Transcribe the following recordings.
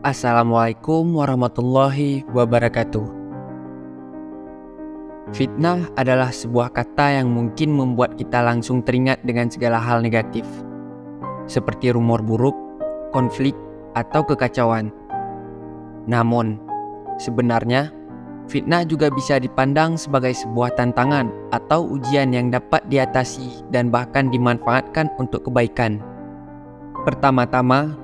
Assalamualaikum warahmatullahi wabarakatuh. Fitnah adalah sebuah kata yang mungkin membuat kita langsung teringat dengan segala hal negatif, seperti rumor buruk, konflik, atau kekacauan. Namun, sebenarnya fitnah juga bisa dipandang sebagai sebuah tantangan atau ujian yang dapat diatasi dan bahkan dimanfaatkan untuk kebaikan. Pertama-tama,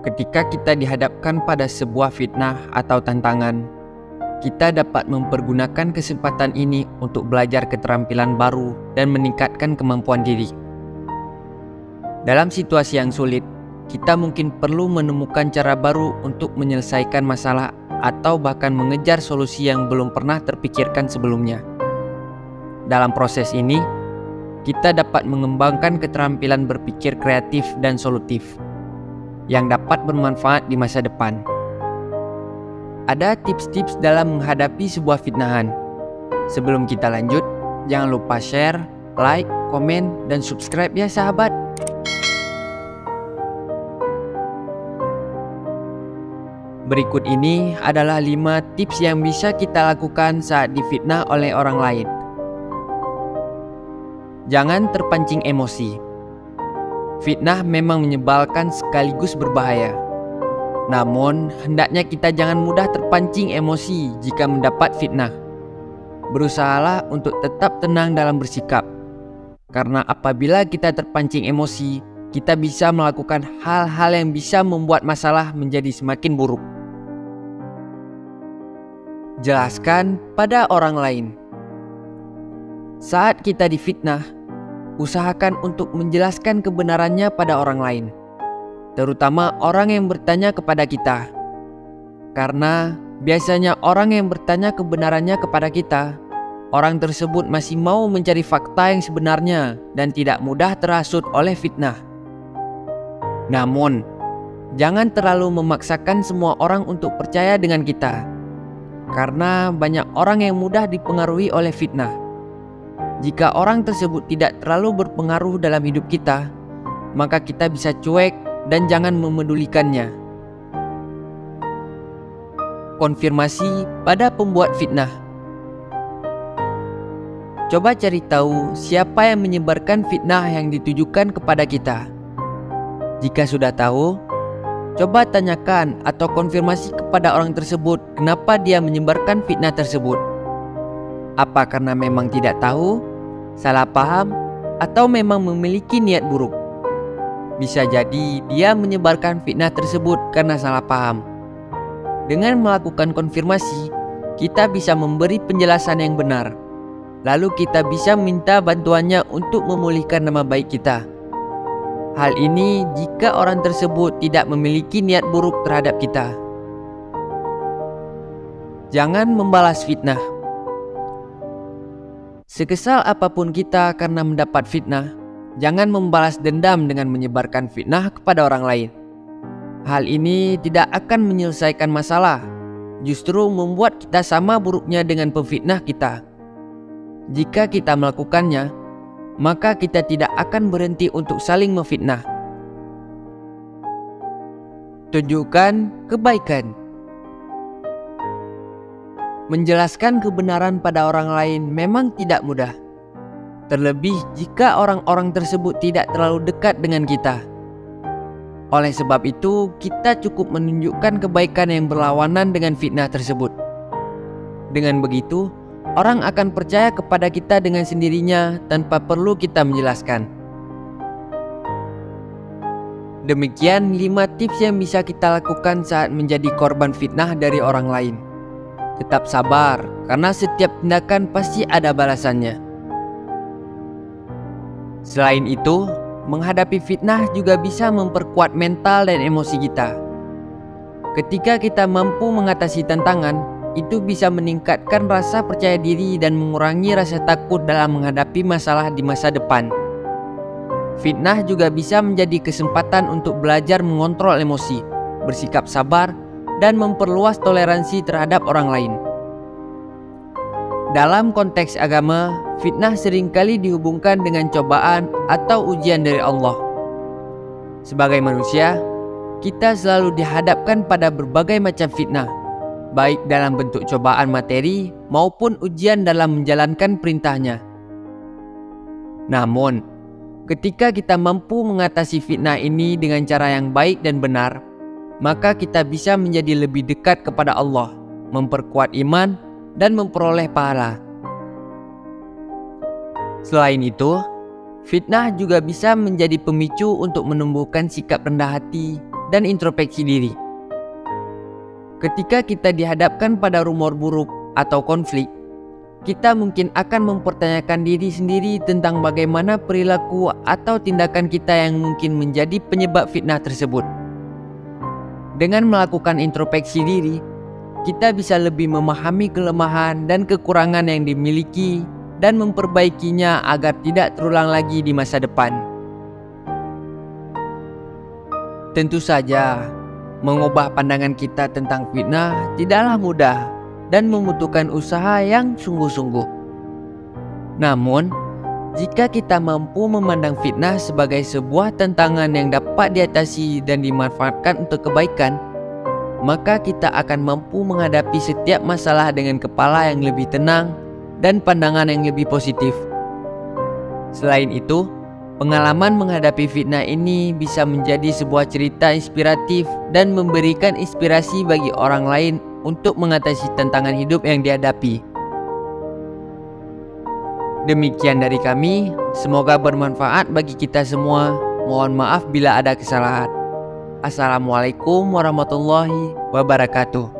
ketika kita dihadapkan pada sebuah fitnah atau tantangan, kita dapat mempergunakan kesempatan ini untuk belajar keterampilan baru dan meningkatkan kemampuan diri. Dalam situasi yang sulit, kita mungkin perlu menemukan cara baru untuk menyelesaikan masalah atau bahkan mengejar solusi yang belum pernah terpikirkan sebelumnya. Dalam proses ini, kita dapat mengembangkan keterampilan berpikir kreatif dan solutif yang dapat bermanfaat di masa depan. Ada tips-tips dalam menghadapi sebuah fitnahan. Sebelum kita lanjut, jangan lupa share, like, komen, dan subscribe ya sahabat. Berikut ini adalah 5 tips yang bisa kita lakukan saat difitnah oleh orang lain. Jangan terpancing emosi. Fitnah memang menyebalkan sekaligus berbahaya. Namun, hendaknya kita jangan mudah terpancing emosi jika mendapat fitnah. Berusahalah untuk tetap tenang dalam bersikap. Karena apabila kita terpancing emosi, kita bisa melakukan hal-hal yang bisa membuat masalah menjadi semakin buruk. Jelaskan pada orang lain. Saat kita difitnah, usahakan untuk menjelaskan kebenarannya pada orang lain, terutama orang yang bertanya kepada kita. Karena biasanya orang yang bertanya kebenarannya kepada kita, orang tersebut masih mau mencari fakta yang sebenarnya dan tidak mudah terhasut oleh fitnah. Namun, jangan terlalu memaksakan semua orang untuk percaya dengan kita, karena banyak orang yang mudah dipengaruhi oleh fitnah. Jika orang tersebut tidak terlalu berpengaruh dalam hidup kita, maka kita bisa cuek dan jangan memedulikannya. Konfirmasi pada pembuat fitnah. Coba cari tahu siapa yang menyebarkan fitnah yang ditujukan kepada kita. Jika sudah tahu, coba tanyakan atau konfirmasi kepada orang tersebut kenapa dia menyebarkan fitnah tersebut. Apa karena memang tidak tahu, salah paham, atau memang memiliki niat buruk? Bisa jadi dia menyebarkan fitnah tersebut karena salah paham. Dengan melakukan konfirmasi, kita bisa memberi penjelasan yang benar. Lalu kita bisa minta bantuannya untuk memulihkan nama baik kita. Hal ini jika orang tersebut tidak memiliki niat buruk terhadap kita. Jangan membalas fitnah. Sekesal apapun kita karena mendapat fitnah, jangan membalas dendam dengan menyebarkan fitnah kepada orang lain. Hal ini tidak akan menyelesaikan masalah, justru membuat kita sama buruknya dengan pemfitnah kita. Jika kita melakukannya, maka kita tidak akan berhenti untuk saling memfitnah. Tunjukkan kebaikan. Menjelaskan kebenaran pada orang lain memang tidak mudah, terlebih jika orang-orang tersebut tidak terlalu dekat dengan kita. Oleh sebab itu, kita cukup menunjukkan kebaikan yang berlawanan dengan fitnah tersebut. Dengan begitu, orang akan percaya kepada kita dengan sendirinya tanpa perlu kita menjelaskan. Demikian 5 tips yang bisa kita lakukan saat menjadi korban fitnah dari orang lain. Tetap sabar, karena setiap tindakan pasti ada balasannya. Selain itu, menghadapi fitnah juga bisa memperkuat mental dan emosi kita. Ketika kita mampu mengatasi tantangan, itu bisa meningkatkan rasa percaya diri dan mengurangi rasa takut dalam menghadapi masalah di masa depan. Fitnah juga bisa menjadi kesempatan untuk belajar mengontrol emosi, bersikap sabar, dan memperluas toleransi terhadap orang lain. Dalam konteks agama, fitnah seringkali dihubungkan dengan cobaan atau ujian dari Allah. Sebagai manusia, kita selalu dihadapkan pada berbagai macam fitnah, baik dalam bentuk cobaan materi maupun ujian dalam menjalankan perintahnya. Namun, ketika kita mampu mengatasi fitnah ini dengan cara yang baik dan benar, maka kita bisa menjadi lebih dekat kepada Allah, memperkuat iman, dan memperoleh pahala. Selain itu, fitnah juga bisa menjadi pemicu untuk menumbuhkan sikap rendah hati dan introspeksi diri. Ketika kita dihadapkan pada rumor buruk atau konflik, kita mungkin akan mempertanyakan diri sendiri tentang bagaimana perilaku atau tindakan kita yang mungkin menjadi penyebab fitnah tersebut. Dengan melakukan introspeksi diri, kita bisa lebih memahami kelemahan dan kekurangan yang dimiliki dan memperbaikinya agar tidak terulang lagi di masa depan. Tentu saja, mengubah pandangan kita tentang fitnah tidaklah mudah dan membutuhkan usaha yang sungguh-sungguh. Namun, jika kita mampu memandang fitnah sebagai sebuah tantangan yang dapat diatasi dan dimanfaatkan untuk kebaikan, maka kita akan mampu menghadapi setiap masalah dengan kepala yang lebih tenang dan pandangan yang lebih positif. Selain itu, pengalaman menghadapi fitnah ini bisa menjadi sebuah cerita inspiratif dan memberikan inspirasi bagi orang lain untuk mengatasi tantangan hidup yang dihadapi. Demikian dari kami, semoga bermanfaat bagi kita semua. Mohon maaf bila ada kesalahan. Assalamualaikum warahmatullahi wabarakatuh.